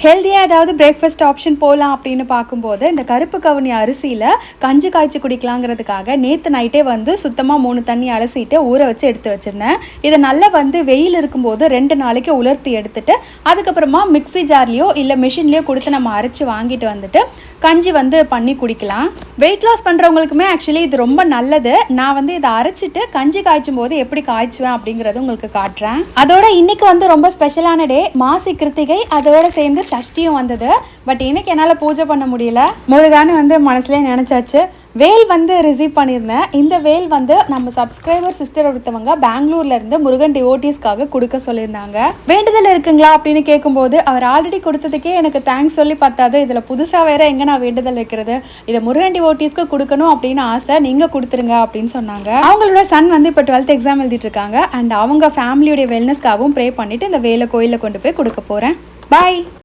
ஹெல்த்தியாக ஏதாவது breakfast option போகலாம் அப்படின்னு பார்க்கும்போது இந்த கருப்பு கவுனி அரிசியில் கஞ்சி காய்ச்சி குடிக்கலாங்கிறதுக்காக நேற்று நைட்டே வந்து சுத்தமாக 3 தண்ணி அலசிட்டு ஊற வச்சு எடுத்து வச்சுருந்தேன். இதை நல்லா வந்து வெயில் இருக்கும்போது 2 நாளைக்கு உலர்த்தி எடுத்துட்டு அதுக்கப்புறமா மிக்ஸி ஜார்லேயோ இல்லை மிஷின்லேயோ கொடுத்து நம்ம அரைச்சி வாங்கிட்டு வந்துட்டு கஞ்சி வந்து பண்ணி குடிக்கலாம். வெயிட் லாஸ் பண்ணுறவங்களுக்குமே ஆக்சுவலி இது ரொம்ப நல்லது. நான் வந்து இதை அரைச்சிட்டு கஞ்சி காய்ச்சும் போது எப்படி காய்ச்சுவேன் அப்படிங்கிறது உங்களுக்கு காட்டுறேன். அதோட இன்னைக்கு வந்து ரொம்ப ஸ்பெஷலான டே, மாசி கிருத்திகை, அதோட சேர்ந்து சஷ்டியும் வந்தது. பட் இன்னைக்கு என்னால் பூஜை பண்ண முடியல. முருகான்னு வந்து மனசுலேயே நினச்சாச்சு. வேல் வந்து ரிசீவ் பண்ணியிருந்தேன். இந்த வேல் வந்து நம்ம சப்ஸ்கிரைபர் சிஸ்டர் ஒருத்தவங்க பெங்களூர்லேருந்து முருகன் டிவோட்டீஸ்க்காக கொடுக்க சொல்லியிருந்தாங்க. வேண்டுதல் இருக்குங்களா அப்படின்னு கேட்கும்போது அவர் ஆல்ரெடி கொடுத்ததுக்கே எனக்கு தேங்க்ஸ் சொல்லி பத்தாது, இதில் புதுசாக வேற எங்கே நான் வேண்டுதல் வைக்கிறது, இதை முருகன் டிவோட்டீஸ்க்கு கொடுக்கணும் அப்படின்னு ஆசை, நீங்கள் கொடுத்துருங்க அப்படின்னு சொன்னாங்க. அவங்களோட சன் வந்து இப்போ 12th எக்ஸாம் எழுதிட்டு இருக்காங்க. அண்ட் அவங்க ஃபேமிலியோடைய வெல்னஸ்க்காகவும் ப்ரே பண்ணிட்டு இந்த வேலை கோயிலில் கொண்டு போய் கொடுக்க போகிறேன். பாய்.